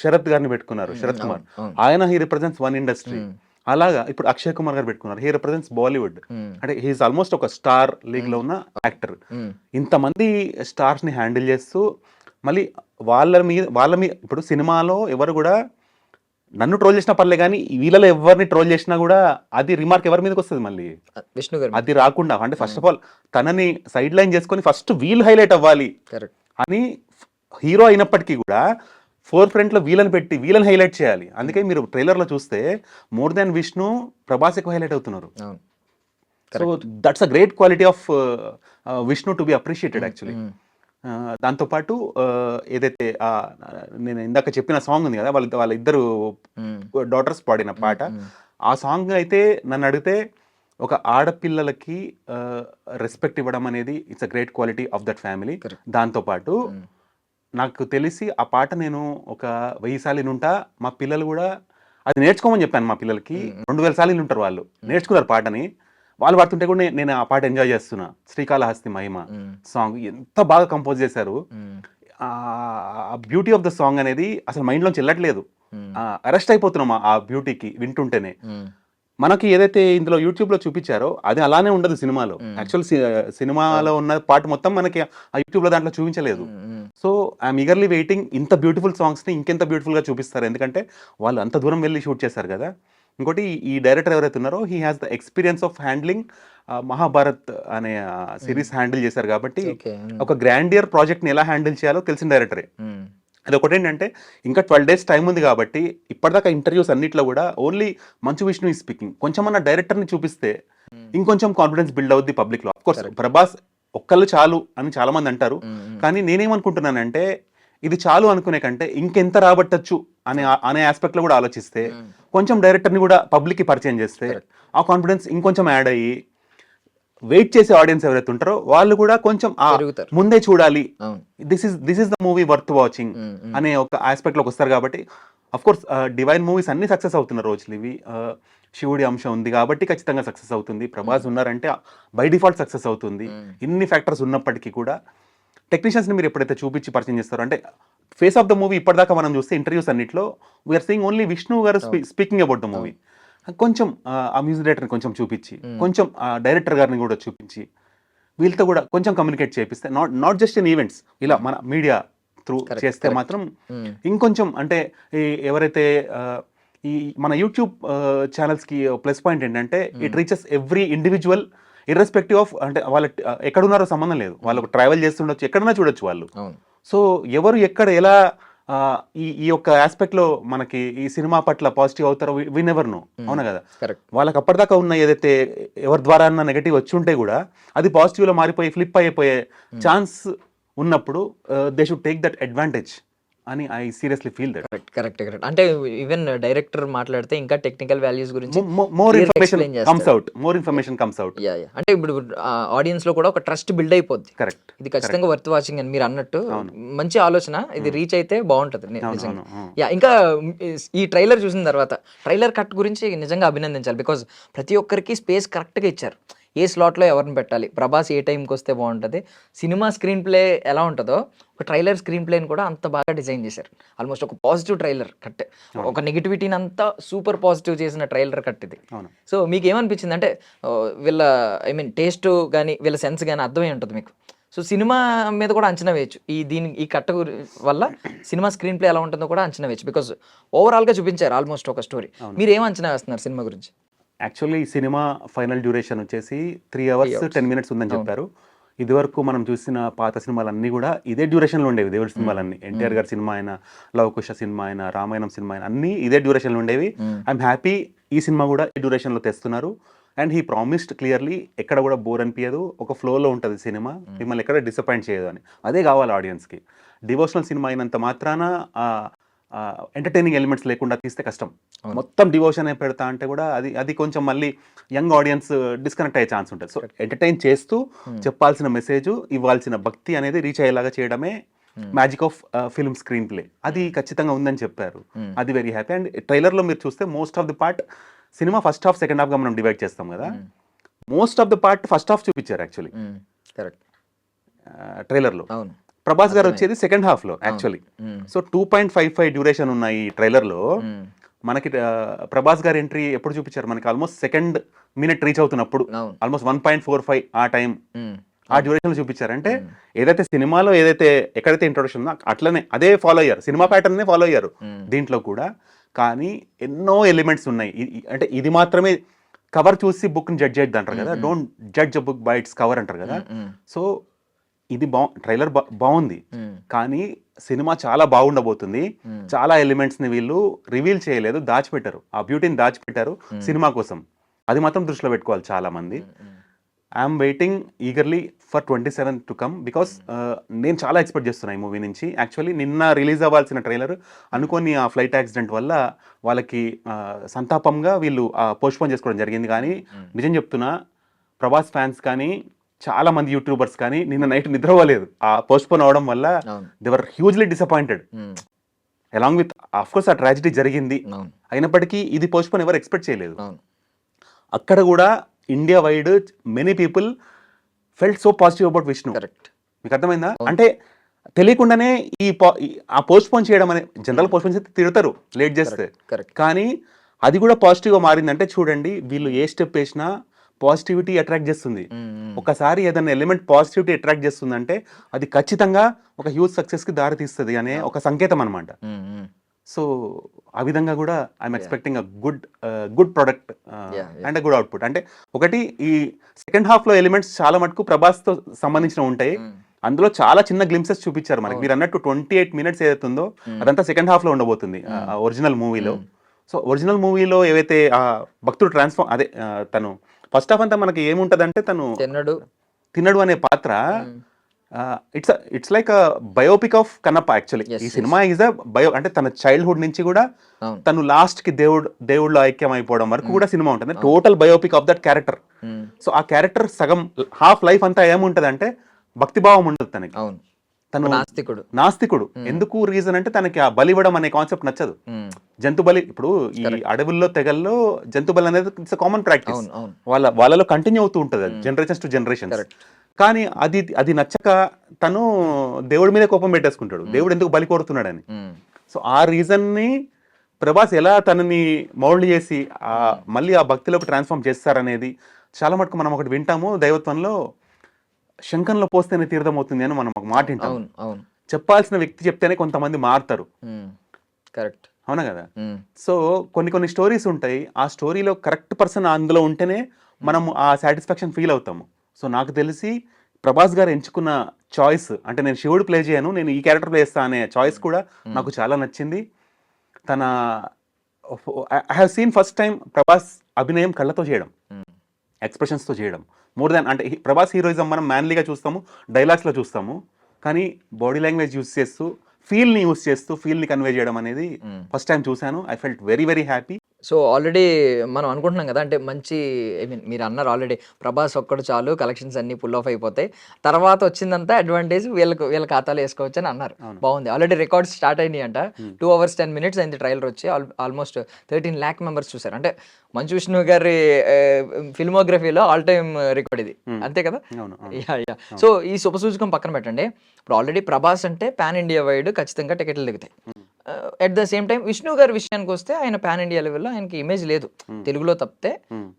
Sarath గారిని పెట్టుకున్నారు, శరత్ కుమార్, ఆయన హీ రిప్రజెంట్స్ వన్ ఇండస్ట్రీ. అలాగా ఇప్పుడు అక్షయ్ కుమార్ గారు పెట్టుకున్నారు, హీ రిప్రజెంట్స్ బాలీవుడ్. అంటే హీఈస్ ఆల్మోస్ట్ ఒక స్టార్ లీగ్ లో ఉన్న యాక్టర్. ఇంతమంది స్టార్స్ ని హ్యాండిల్ చేస్తూ మళ్ళీ వాళ్ళ మీద ఇప్పుడు సినిమాలో ఎవరు కూడా నన్ను ట్రోల్ చేసినా పర్లే కానీ వీళ్ళలో ఎవరిని ట్రోల్ చేసినా కూడా అది రిమార్క్ ఎవరి మీదకి వస్తుంది మళ్ళీ, విష్ణు గారు అది రాకుండా. అంటే ఫస్ట్ ఆఫ్ ఆల్ తనని సైడ్ లైన్ చేసుకొని ఫస్ట్ వీళ్ళు హైలైట్ అవ్వాలి కరెక్ట్ అని హీరో అయినప్పటికీ కూడా ఫోర్ ఫ్రంట్ లో వీళ్ళని పెట్టి వీళ్ళని హైలైట్ చేయాలి. అందుకే మీరు ట్రైలర్ లో చూస్తే మోర్ దాన్ విష్ణు ప్రభాస్ ఎక్కువ హైలైట్ అవుతున్నారు. అవును so that's a great quality of Vishnu to be appreciated actually. దాంతోపాటు ఏదైతే నేను ఇందాక చెప్పిన సాంగ్ ఉంది కదా, వాళ్ళ ఇద్దరు డాటర్స్ పాడిన పాట, ఆ సాంగ్ అయితే నన్ను అడిగితే ఒక ఆడపిల్లలకి రెస్పెక్ట్ ఇవ్వడం అనేది it's a great quality of that family. దాంతోపాటు నాకు తెలిసి ఆ పాట నేను ఒక 1000 సార్లు వినుంటా. మా పిల్లలు కూడా అది నేర్చుకోమని చెప్పాను మా పిల్లలకి. 2000 సార్లు వినుంటారు వాళ్ళు, నేర్చుకున్నారు పాటని. వాళ్ళు పాడుతుంటే కూడా నేను ఆ పాట ఎంజాయ్ చేస్తున్నా. శ్రీకాళహస్తి మహిమ సాంగ్ ఎంత బాగా కంపోజ్ చేశారు. ఆ బ్యూటీ ఆఫ్ ద సాంగ్ అనేది అసలు మైండ్లోంచి వెళ్ళట్లేదు. అరెస్ట్ అయిపోతున్నాం ఆ బ్యూటీకి వింటుంటేనే. మనకి ఏదైతే ఇందులో యూట్యూబ్లో చూపించారో అది అలానే ఉండదు సినిమాలో. యాక్చువల్ సినిమాలో ఉన్న పాట మొత్తం మనకి ఆ యూట్యూబ్లో దాంట్లో చూపించలేదు. సో ఐఎమ్ ఈగర్లీ వెయిటింగ్ ఇంత బ్యూటిఫుల్ సాంగ్స్ని ఇంకెంత బ్యూటిఫుల్గా చూపిస్తారు, ఎందుకంటే వాళ్ళు అంత దూరం వెళ్ళి షూట్ చేశారు కదా. ఇంకోటి ఈ డైరెక్టర్ ఎవరైతే ఉన్నారో he has the experience of handling Mahabharat అనే సిరీస్ హ్యాండిల్ చేశారు కాబట్టి ఒక గ్రాండియర్ ప్రాజెక్ట్ని ఎలా హ్యాండిల్ చేయాలో తెలిసిన డైరెక్టరే. అది ఒకటి ఏంటంటే ఇంకా 12 days టైం ఉంది కాబట్టి ఇప్పటిదాకా ఇంటర్వ్యూస్ అన్నిట్లో కూడా ఓన్లీ మంచు విష్ణు ఈ స్పీకింగ్. కొంచెం అన్న డైరెక్టర్ని చూపిస్తే ఇంకొంచెం కాన్ఫిడెన్స్ బిల్డ్ అవుద్ది పబ్లిక్లో. అఫ్ కోర్స్ ప్రభాస్ ఒక్కళ్ళు చాలు అని చాలా మంది అంటారు, కానీ నేనేమనుకుంటున్నానంటే ఇది చాలు అనుకునే కంటే ఇంకెంత రాబట్టచ్చు అనే ఆస్పెక్ట్ లో కూడా ఆలోచిస్తే, కొంచెం డైరెక్టర్ని కూడా పబ్లిక్కి పరిచయం చేస్తే ఆ కాన్ఫిడెన్స్ ఇంకొంచెం యాడ్ అయ్యి వెయిట్ చేసే ఆడియన్స్ ఎవరైతే ఉంటారో వాళ్ళు కూడా కొంచెం ముందే చూడాలి, this is the movie worth watching అనే ఒక ఆస్పెక్ట్ లోకి వస్తారు. కాబట్టి అఫ్ కోర్స్ డివైన్ మూవీస్ అన్ని సక్సెస్ అవుతున్న రోజులు ఇవి. శివుడి అంశం ఉంది కాబట్టి ఖచ్చితంగా సక్సెస్ అవుతుంది. ప్రభాస్ ఉన్నారంటే బై డిఫాల్ట్ సక్సెస్ అవుతుంది. ఇన్ని ఫ్యాక్టర్స్ ఉన్నప్పటికీ కూడా టెక్నీషియన్స్ని మీరు ఎప్పుడైతే చూపించి పరిచయం చేస్తారో, అంటే ఫేస్ ఆఫ్ ద మూవీ ఇప్పటిదాకా మనం చూస్తే ఇంటర్వ్యూస్ అన్నింటిలో వీఆర్ సీయింగ్ ఓన్లీ విష్ణు గారు స్పీకింగ్ అబౌట్ ద మూవీ. కొంచెం ఆ మ్యూజిక్ డైరెక్టర్ని కొంచెం చూపించి, కొంచెం ఆ డైరెక్టర్ గారిని కూడా చూపించి, వీళ్ళతో కూడా కొంచెం కమ్యూనికేట్ చేపిస్తే, నాట్ జస్ట్ ఇన్ ఈవెంట్స్, ఇలా మన మీడియా త్రూ చేస్తే మాత్రం ఇంకొంచెం అంటే ఎవరైతే ఈ మన యూట్యూబ్ ఛానల్స్కి ప్లస్ పాయింట్ ఏంటంటే it reaches every individual irrespective of, అంటే వాళ్ళు ఎక్కడున్నారో సంబంధం లేదు, వాళ్ళకు ట్రావెల్ చేస్తుండొచ్చు, ఎక్కడన్నా చూడొచ్చు వాళ్ళు. సో ఎవరు ఎక్కడ ఎలా ఈ యొక్క ఆస్పెక్ట్ లో మనకి ఈ సినిమా పట్ల పాజిటివ్ అవుతారో వి నెవర్ నో. అవునా కదా? వాళ్ళకి అప్పటిదాకా ఉన్న ఏదైతే ఎవరి ద్వారా నెగటివ్ వచ్చి ఉంటే కూడా అది పాజిటివ్ లో మారిపోయి ఫ్లిప్ అయిపోయే ఛాన్స్ ఉన్నప్పుడు they should take that advantage అని I seriously feel that. Correct. అంటే ఈవెన్ డైరెక్టర్ మాట్లాడితే ఇంకా టెక్నికల్ వాల్యూస్ గురించి మోర్ ఇన్ఫర్మేషన్ కమ్స్ అవుట్. అంటే ఇప్పుడు ఆడియన్స్ లో కూడా ఒక ట్రస్ట్ బిల్డ్ అయిపోద్ది. కరెక్ట్, ఇది ఖచ్చితంగా వర్త్ వాచింగ్ అని మీరు అన్నట్టు మంచి ఆలోచన. ఇది రీచ్ అయితే బాగుంటది నిజంగా. ఇంకా ఈ ట్రైలర్ చూసిన తర్వాత ట్రైలర్ కట్ గురించి నిజంగా అభినందించాలి. బికాజ్ ప్రతి ఒక్కరికి స్పేస్ కరెక్ట్ గా ఇచ్చారు. ఏ స్లాట్లో ఎవరిని పెట్టాలి, ప్రభాస్ ఏ టైంకి వస్తే బాగుంటుంది, సినిమా స్క్రీన్ ప్లే ఎలా ఉంటుందో ఒక ట్రైలర్ స్క్రీన్ ప్లేని కూడా అంత బాగా డిజైన్ చేశారు. ఆల్మోస్ట్ ఒక పాజిటివ్ ట్రైలర్ కట్, ఒక నెగిటివిటీని అంతా సూపర్ పాజిటివ్ చేసిన ట్రైలర్ కట్ ఇది. సో మీకు ఏమనిపించింది అంటే వీళ్ళ టేస్ట్ కానీ వీళ్ళ సెన్స్ కానీ అర్థమై ఉంటుంది మీకు. సో సినిమా మీద కూడా అంచనా వేయచ్చు, ఈ కట్ట వల్ల సినిమా స్క్రీన్ ప్లే ఎలా ఉంటుందో కూడా అంచనా వేయచ్చు. బికాజ్ ఓవరాల్గా చూపించారు ఆల్మోస్ట్ ఒక స్టోరీ. మీరు ఏం అంచనా వేస్తున్నారు సినిమా గురించి? యాక్చువల్లీ ఈ సినిమా ఫైనల్ డ్యూరేషన్ వచ్చేసి 3 hours 10 minutes ఉందని చెప్పారు. ఇదివరకు మనం చూసిన పాత సినిమాలన్నీ కూడా ఇదే డ్యూరేషన్లో ఉండేవి. దేవుడి సినిమాలన్నీ, ఎన్టీఆర్ గారి సినిమా అయినా, లవకుశ సినిమా అయినా, రామాయణం సినిమా అయినా అన్నీ ఇదే డ్యూరేషన్లో ఉండేవి. ఐఎమ్ హ్యాపీ ఈ సినిమా కూడా ఈ డ్యూరేషన్లో తెస్తున్నారు. అండ్ హీ ప్రామిస్డ్ క్లియర్లీ ఎక్కడ కూడా బోర్ అనిపించదు, ఒక ఫ్లోలో ఉంటుంది సినిమా, మిమ్మల్ని ఎక్కడ డిసప్పాయింట్ చేయదు అని. అదే కావాలి ఆడియన్స్కి. డివోషనల్ సినిమా అయినంత మాత్రాన ఎంటర్టైనింగ్ ఎలిమెంట్స్ లేకుండా తీస్తే కష్టం. మొత్తం డివోషన్ పెడతా అంటే కూడా అది కొంచెం మళ్ళీ యంగ్ ఆడియన్స్ డిస్కనెక్ట్ అయ్యే ఛాన్స్ ఉంటుంది. సో ఎంటర్టైన్ చేస్తూ చెప్పాల్సిన మెసేజ్, ఇవ్వాల్సిన భక్తి అనేది రీచ్ అయ్యేలాగా చేయడమే magic of film screen play. అది ఖచ్చితంగా ఉందని చెప్పారు. అది వెరీ హ్యాపీ. అండ్ ట్రైలర్లో మీరు చూస్తే మోస్ట్ ఆఫ్ ది పార్ట్ సినిమా ఫస్ట్ హాఫ్ సెకండ్ హాఫ్గా మనం డివైడ్ చేస్తాం కదా, most of the part first half చూపించారు యాక్చువల్లీ ట్రైలర్లో. ప్రభాస్ గారు వచ్చేది సెకండ్ హాఫ్ లో యాక్చువల్లీ. సో 2.55 డ్యూరేషన్ ఉన్న ఈ ట్రైలర్ లో మనకి ప్రభాస్ గారి ఎంట్రీ ఎప్పుడు చూపించారు మనకి, ఆల్మోస్ట్ సెకండ్ మినిట్ రీచ్ అవుతున్నప్పుడు, ఆల్మోస్ట్ 1.45 ఆ టైం ఆ డ్యూరేషన్ చూపించారు. అంటే ఏదైతే సినిమాలో ఎక్కడైతే ఇంట్రొడక్షన్ ఉందో అట్లనే అదే ఫాలో అయ్యారు, సినిమా ప్యాటర్న్ ఫాలో అయ్యారు దీంట్లో కూడా. కానీ ఎన్నో ఎలిమెంట్స్ ఉన్నాయి. అంటే ఇది మాత్రమే కవర్ చూసి బుక్ని జడ్జ్ చేయద్దు అంటారు కదా, don't judge a book by its cover అంటారు కదా. సో ఇది ట్రైలర్ బాగుంది, కానీ సినిమా చాలా బాగుండబోతుంది. చాలా ఎలిమెంట్స్ని వీళ్ళు రివీల్ చేయలేదు, దాచిపెట్టారు. ఆ బ్యూటీని దాచిపెట్టారు సినిమా కోసం. అది మాత్రం దృష్టిలో పెట్టుకోవాలి చాలా మంది. I'm waiting eagerly for 27 to come, because నేను చాలా ఎక్స్పెక్ట్ చేస్తున్నాను ఈ మూవీ నుంచి. యాక్చువల్లీ నిన్న రిలీజ్ అవ్వాల్సిన ట్రైలర్ అనుకోని ఆ ఫ్లైట్ యాక్సిడెంట్ వల్ల వాళ్ళకి సంతాపంగా వీళ్ళు పోస్ట్పోన్ చేసుకోవడం జరిగింది. కానీ నిజం చెప్తున్నా, ప్రభాస్ ఫ్యాన్స్ కానీ చాలా మంది యూట్యూబర్స్ కానీ నిన్న నైట్ నిద్రపోలేదు ఆ పోస్ట్పోన్ అవడం వల్ల. Devara hugely disappointed, along with of course ఆ ట్రాజడీ జరిగింది. అయినప్పటికీ ఇది పోస్ట్పోన్ ఎవరు ఎక్స్పెక్ట్ చేయలేదు. అక్కడ కూడా India wide many people felt so positive about Vishnu. మీకు అర్థమైందా? అంటే తెలియకుండానే ఆ పోస్ట్పోన్ చేయడం అనే, జనరల్ పోస్ట్పోన్ చేస్తే తిడతారు లేట్ చేస్తే, కానీ అది కూడా పాజిటివ్గా మారిందంటే చూడండి, వీళ్ళు ఏ స్టెప్ వేసినా పాజిటివిటీ అట్రాక్ట్ చేస్తుంది. ఒకసారి ఏదైనా ఎలిమెంట్ పాజిటివిటీ అట్రాక్ట్ చేస్తుంది అంటే అది ఖచ్చితంగా ఒక హ్యూజ్ సక్సెస్కి దారి తీస్తుంది అనే ఒక సంకేతం అనమాట. సో ఆ విధంగా కూడా I'm expecting a good product and good output. అంటే ఒకటి, ఈ సెకండ్ హాఫ్లో ఎలిమెంట్స్ చాలా మటుకు ప్రభాస్తో సంబంధించిన ఉంటాయి. అందులో చాలా చిన్న గ్లింప్సెస్ చూపించారు మనకి. మీరు అన్నట్టు 28 minutes ఏదైతుందో అదంతా సెకండ్ హాఫ్లో ఉండబోతుంది ఒరిజినల్ మూవీలో. సో ఒరిజినల్ మూవీలో ఏవైతే భక్తుడు ట్రాన్స్ఫార్మ్, అదే తను ఫస్ట్ హాఫ్ అంతా మనకి ఏముంటదంటే తను తిన్నడు అనే పాత్ర, it's like biopic of Kannappa. Actually ఈ సినిమా ఈజ్ అ అంటే తన చైల్డ్హుడ్ నుంచి కూడా తను లాస్ట్ కి దేవుడిలో ఐక్యం అయిపోవడం వరకు కూడా సినిమా ఉంటుంది. Total biopic of that character. So ఆ క్యారెక్టర్ సగం హాఫ్ లైఫ్ అంతా ఏముంటది అంటే భక్తిభావం ఉండదు తనకి. తను నాస్తికుడు. ఎందుకు రీజన్ అంటే తనకి ఆ బలి ఇవ్వడం అనే కాన్సెప్ట్ నచ్చదు. జంతు బలి, ఇప్పుడు ఈ అడవుల్లో తెగల్లో జంతు బలి అనేది ఇట్స్ కామన్ ప్రాక్టీస్, వాళ్ళలో కంటిన్యూ అవుతూ ఉంటుంది జనరేషన్స్ టు జనరేషన్స్. కానీ అది నచ్చక తను దేవుడి మీద కోపం పెట్టేసుకుంటాడు, దేవుడు ఎందుకు బలి కోరుతున్నాడని. సో ఆ రీజన్ ని ప్రభాస్ ఎలా తనని మౌల్డ్ చేసి మళ్ళీ ఆ భక్తిలోకి ట్రాన్స్ఫార్మ్ చేస్తారనేది చాలా మటుకు మనం ఒకటి వింటాము దైవత్వంలో, శంఖంలో పోస్తేనే తీర్థం అవుతుంది అని మనం ఒక మాట వింటాం. చెప్పాల్సిన వ్యక్తి చెప్తేనే కొంతమంది మారుతారు. కరెక్ట్, అవునా కదా? సో కొన్ని స్టోరీస్ ఉంటాయి, ఆ స్టోరీలో కరెక్ట్ పర్సన్ అందులో ఉంటేనే మనం ఆ సాటిస్ఫాక్షన్ ఫీల్ అవుతాము. సో నాకు తెలిసి ప్రభాస్ గారు ఎంచుకున్న చాయిస్, అంటే నేను శివుడు ప్లే చేయను, నేను ఈ క్యారెక్టర్ ప్లే చేస్తా అనే చాయిస్ కూడా నాకు చాలా నచ్చింది. తన I have seen first time Prabhas అభినయం కళ్ళతో చేయడం, ఎక్స్ప్రెషన్స్తో చేయడం. మోర్ దాన్, అంటే ప్రభాస్ హీరోయిజం మనం మ్యాన్లీగా చూస్తాము, డైలాగ్స్లో చూస్తాము, కానీ బాడీ లాంగ్వేజ్ యూస్ చేస్తూ ఫీల్ని కన్వే చేయడం అనేది ఫస్ట్ టైం చూశాను. I felt very very happy. So already మనం అనుకుంటున్నాం కదా, అంటే మంచి, ఐ మీన్ మీరు అన్నారు ఆల్రెడీ ప్రభాస్ ఒక్కడు చాలు కలెక్షన్స్ అన్ని పుల్ ఆఫ్ అయిపోతాయి, తర్వాత వచ్చిందంతా అడ్వాంటేజ్ వీళ్ళ ఖాతాలో వేసుకోవచ్చు అని అన్నారు. బాగుంది. ఆల్రెడీ రికార్డ్స్ స్టార్ట్ అయినాయి అంట. 2 hours 10 minutes అయింది ట్రైలర్ వచ్చి. ఆల్మోస్ట్ 13 lakh members చూసారు. అంటే మంచు విష్ణు గారి ఫిల్మోగ్రఫీలో ఆల్ టైమ్ రికార్డ్ ఇది, అంతే కదా? సో ఈ శుభసూచకం పక్కన పెట్టండి. ఇప్పుడు ఆల్రెడీ ప్రభాస్ అంటే పాన్ ఇండియా వైడ్ ఖచ్చితంగా టికెట్లు దిగుతాయి. At the same time Vishnu గారి విషయానికి వస్తే ఆయన పాన్ ఇండియా లెవెల్లో ఆయనకి ఇమేజ్ లేదు, తెలుగులో తప్పితే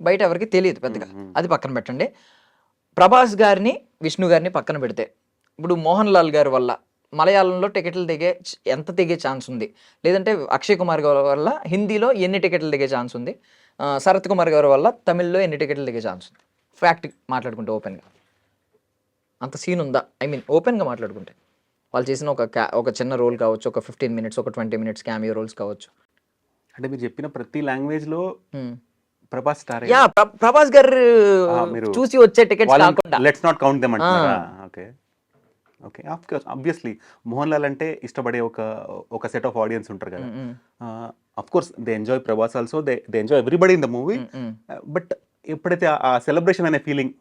బయట ఎవరికి తెలియదు పెద్దగా. అది పక్కన పెట్టండి. ప్రభాస్ గారిని విష్ణు గారిని పక్కన పెడితే, ఇప్పుడు మోహన్ లాల్ గారి వల్ల మలయాళంలో టికెట్లు ఎంత దిగే ఛాన్స్ ఉంది, లేదంటే అక్షయ్ కుమార్ గారి వల్ల హిందీలో ఎన్ని టికెట్లు దిగే ఛాన్స్ ఉంది, శరత్ కుమార్ గారి వల్ల తమిళ్లో ఎన్ని టికెట్లు దిగే ఛాన్స్ ఉంది? ఫ్యాక్ట్ మాట్లాడుకుంటే ఓపెన్గా అంత సీన్ ఉందా? ఐ మీన్ ఓపెన్గా మాట్లాడుకుంటే వాళ్ళు చేసిన ఒక చిన్న రోల్ కావచ్చు, ఒక 15 minutes, ఒక 20 minutes క్యామియో రోల్స్ కావచ్చు. అంటే మీరు చెప్పిన ప్రతి లాంగ్వేజ్ లో ప్రభాస్ స్టార్. ప్రభాస్ గారు చూసి వచ్చే టికెట్స్ కాకుండా లెట్స్ నాట్ కౌంట్ దెమ్ అంటారా? ఓకే ఆబ్వియస్లీ మోహన్ లాల్ అంటే ఇష్టపడే ఒక సెట్ ఆఫ్ ఆడియన్స్ ఉంటారు కదా. Of course they enjoy Prabhas also, they enjoy everybody in the movie. But ఎప్పుడైతే ఆ సెలబ్రేషన్ అనే ఫీలింగ్,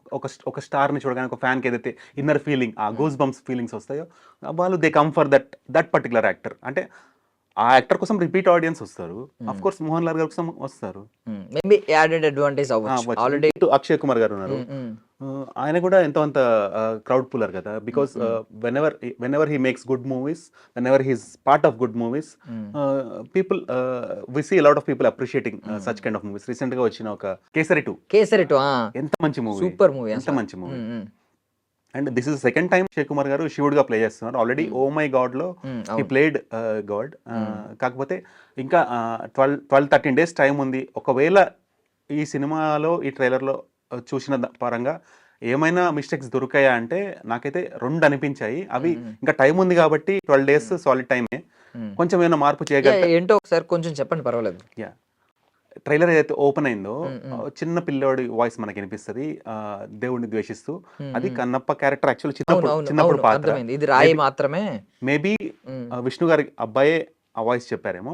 ఒక స్టార్ని చూడగానే ఒక ఫ్యాన్కి ఏదైతే ఇన్నర్ ఫీలింగ్, ఆ గూస్ బంప్స్ ఫీలింగ్స్ వస్తాయో, వాళ్ళు they come for that particular actor. అంటే ఆ యాక్టర్ కోసం రిపీట్ ఆడియన్స్ వస్తారు. ఆఫ్ కోర్స్ మోహన్ లాల్ గారి కోసం వస్తారు. మేబీ యాడెడ్ అడ్వాంటేజ్ అవ్వచ్చు. ఆల్రెడీ అక్షయ్ కుమార్ గారు ఉన్నారు, ఆయన కూడా ఎంతో అంత క్రౌడ్ పుల్లర్ కదా. Because whenever he makes good movies, whenever he's part of good movies, people we see lot of people appreciating such kind of movies. Recent గా వచ్చిన ఒక కేసరి 2 కేసరి 2 ఎంత మంచి మూవీ, సూపర్ మూవీ, ఎంత మంచి movie. And this is second time Akshay Kumar గారు శివుడుగా play చేస్తున్నారు. Already oh my God లో హీ ప్లేడ్ గాడ్. కాకపోతే ఇంకా 12-13 డేస్ టైం ఉంది. ఒకవేళ ఈ సినిమాలో ఈ ట్రైలర్లో చూసిన పరంగా ఏమైనా మిస్టేక్స్ దొరికాయా అంటే నాకైతే 2 అనిపించాయి. అవి ఇంకా టైం ఉంది కాబట్టి 12 డేస్ సాలిడ్ టైమే, కొంచెం ఏమైనా మార్పు చేయగలిగితే. ఏంటో ఒకసారి కొంచెం చెప్పండి, పర్వాలేదు. యా, ట్రైలర్ ఏదైతే ఓపెన్ అయిందో చిన్న పిల్లోడి వాయిస్ మనకి వినిపిస్తుంది, దేవుడిని ద్వేషిస్తూ. అది కన్నప్ప క్యారెక్టర్ యాక్చువల్ చిన్నప్పుడు పాత్ర. ఇది రాయి మాత్రమే. మేబీ విష్ణు గారి అబ్బాయే ఆ వాయిస్ చెప్పారేమో.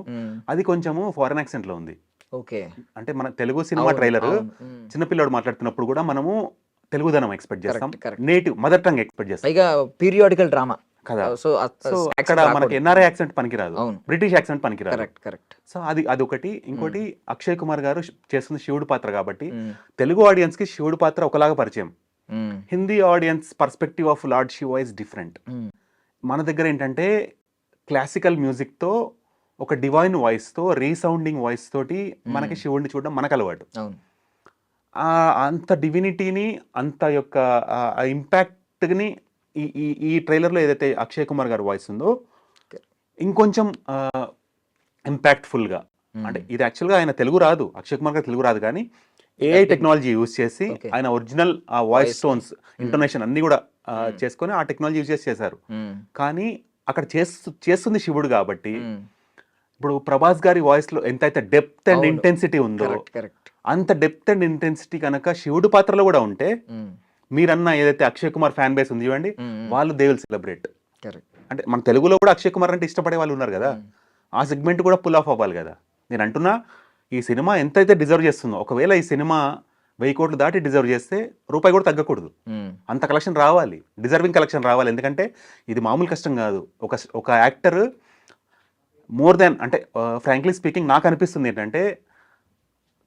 అది కొంచెము ఫారెన్ యాక్సెంట్ లో ఉంది. ఓకే, అంటే మన తెలుగు సినిమా ట్రైలర్ చిన్నపిల్లోడు మాట్లాడుతున్నప్పుడు కూడా మనము తెలుగుదనం ఎక్స్పెక్ట్ చేస్తాం, నేటివ్ మదర్ టంగ్ ఎక్స్పెక్ట్ చేస్తాం. పైగా పీరియాడికల్ డ్రామా కదా, సో అక్కడ మనకి ఎన్ఆర్ఐ యాక్సెంట్ పనికిరాదు, బ్రిటిష్ యాక్సెంట్ పనికిరాదు. కరెక్ట్. సో అది ఒకటి. ఇంకోటి అక్షయ్ కుమార్ గారు చేస్తుంది శివుడు పాత్ర కాబట్టి తెలుగు ఆడియన్స్ కి శివుడు పాత్ర ఒకలాగా పరిచయం. Hindi audience perspective of lord Shiva is different. మన దగ్గర ఏంటంటే క్లాసికల్ మ్యూజిక్ తో ఒక డివైన్ వాయిస్ తో రీసౌండింగ్ వాయిస్ తోటి మనకి శివుడిని చూడడం మనకు అలవాటు. అంత డివినిటీని, అంత యొక్క ఇంపాక్ట్ని ఈ ట్రైలర్లో ఏదైతే అక్షయ్ కుమార్ గారి వాయిస్ ఉందో ఇంకొంచెం ఇంపాక్ట్ఫుల్గా. అంటే ఇది యాక్చువల్గా ఆయన తెలుగు రాదు, అక్షయ్ కుమార్ గారు తెలుగు రాదు, కానీ ఏఐ టెక్నాలజీ యూజ్ చేసి ఆయన ఒరిజినల్ ఆ వాయిస్ టోన్స్, ఇంటోనేషన్ అన్ని కూడా చేసుకొని ఆ టెక్నాలజీ యూజ్ చేసి చేశారు. కానీ అక్కడ చేస్తుంది శివుడు కాబట్టి ఇప్పుడు ప్రభాస్ గారి వాయిస్ లో ఎంతైతే డెప్త్ అండ్ ఇంటెన్సిటీ ఉందో అంత డెప్త్ అండ్ ఇంటెన్సిటీ కనుక శివుడు పాత్రలో కూడా ఉంటే మీరన్న ఏదైతే అక్షయ్ కుమార్ ఫ్యాన్ బేస్ ఉంది చూడండి, వాళ్ళు దే విల్ సెలబ్రేట్. అంటే మన తెలుగులో కూడా అక్షయ్ కుమార్ అంటే ఇష్టపడే వాళ్ళు ఉన్నారు కదా, ఆ సెగ్మెంట్ కూడా పుల్ ఆఫ్ అవ్వాలి కదా. నేను అంటున్నా ఈ సినిమా ఎంతైతే డిజర్వ్ చేస్తుందో, ఒకవేళ ఈ సినిమా 1000 కోట్లు దాటి డిజర్వ్ చేస్తే రూపాయి కూడా తగ్గకూడదు, అంత కలెక్షన్ రావాలి, డిజర్వింగ్ కలెక్షన్ రావాలి. ఎందుకంటే ఇది మామూలు కష్టం కాదు. ఒక యాక్టర్ మోర్ దాన్, అంటే ఫ్రాంక్లీ స్పీకింగ్ నాకు అనిపిస్తుంది ఏంటంటే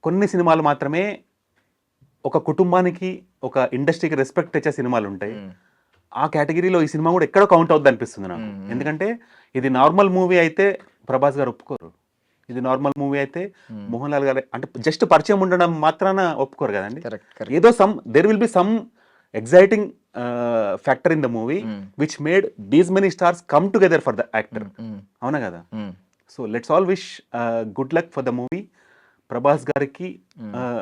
కొన్ని సినిమాలు మాత్రమే ఒక కుటుంబానికి, ఒక ఇండస్ట్రీకి రెస్పెక్ట్ తెచ్చే సినిమాలు ఉంటాయి. ఆ కేటగిరీలో ఈ సినిమా కూడా ఎక్కడో కౌంట్ అవుద్ది అనిపిస్తుంది నాకు. ఎందుకంటే ఇది నార్మల్ మూవీ అయితే ప్రభాస్ గారు ఒప్పుకోరు, ఇది నార్మల్ మూవీ అయితే మోహన్ లాల్ గారు అంటే జస్ట్ పరిచయం ఉండడం మాత్రాన ఒప్పుకోరు కదండి. ఏదో there will be some exciting factor in the movie which made these many stars come together for the actor. అవునా కదా? So let's all wish good luck for the movie. Prabhas గారికి,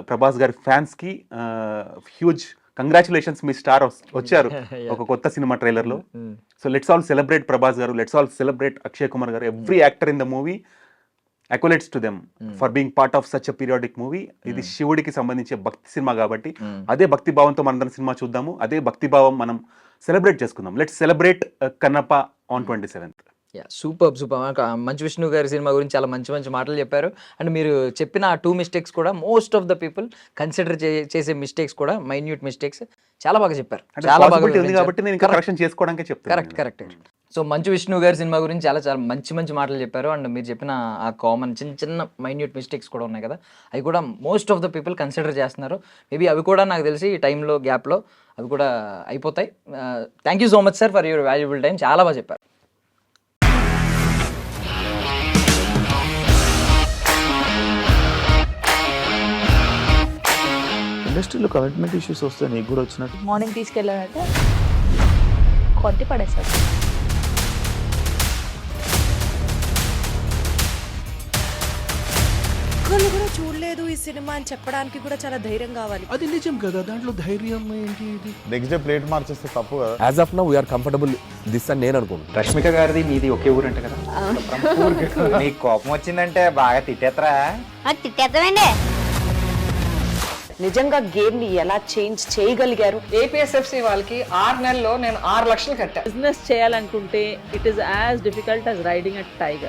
ప్రభాస్ గారి ఫ్యాన్స్ కి హ్యూజ్ కంగ్రాచులేషన్స్, మీ star వచ్చారు ఒక కొత్త సినిమా trailer లో. So let's all celebrate Prabhas garu, let's all celebrate Akshay Kumar garu, every actor in the movie. Accolades to them for being part of such a periodic movie. ఇది శివుడికి సంబంధించే భక్తి సినిమా కాబట్టి అదే భక్తి భావంతో మనందరం సినిమా చూద్దాము, అదే భక్తి భావం మనం సెలబ్రేట్ చేసుకుందాం. Let's celebrate Kannappa on 27th. Super. Manchu Vishnu గారి సినిమా గురించి చాలా మంచి మంచి మాటలు చెప్పారు. అండ్ మీరు చెప్పిన ఆ 2 మిస్టేక్స్ కూడా most of the people consider చేసే మిస్టేక్స్ కూడా, మైన్యూట్ మిస్టేక్స్, చాలా బాగా చెప్పారు. చాలా బాగా ఉంది కాబట్టి నేను కరెక్షన్ చేసుకోవడానికే చెప్తాను. కరెక్ట్. సో మంచు విష్ణు గారి సినిమా గురించి చాలా చాలా మంచి మంచి మాటలు చెప్పారు. అండ్ మీరు చెప్పిన ఆ కామన్ చిన్న మైన్యూట్ మిస్టేక్స్ కూడా ఉన్నాయి కదా, అవి కూడా most of the people consider చేస్తున్నారు. మేబీ అవి కూడా నాకు తెలిసి ఈ టైంలో గ్యాప్లో అవి కూడా అయిపోతాయి. Thank you so much sir for your valuable time. చాలా బాగా చెప్పారు. ఇండస్ట్రీలో కమిట్మెంట్ ఇష్యూస్ వస్తే నీకు కూడా వచ్చినట్టు? మార్నింగ్ తీసుకెళ్ళాడంటే కొట్టి పడేస్తాడు. ఒక్కళ్ళు కూడా చూడలేదు ఈ సినిమా అని చెప్పడానికి కూడా చాలా ధైర్యం కావాలి. అది నిజం కదా, దాంట్లో ధైర్యం ఏంటి? ఇది నెక్స్ట్ డే ప్లేట్ మార్చేస్తే తప్పు కదా. As of now we're comfortable this అని నేను అనుకుంటున్నాను. రష్మిక గారిది మీది ఒకే ఊరు అంట కదా? నీకు కోపం వచ్చిందంటే బాగా తిట్టేత్తరా? తిట్టేద్దామండి. నిజంగా గేమ్ ని ఎలా చేంజ్ చేయగలిగారు? ఏపీఎస్ఎఫ్సి వాళ్ళకి 6 నెలల్లో నేను 6 లక్షలు కట్టా. బిజినెస్ చేయాలనుకుంటే it is as difficult as riding a tiger.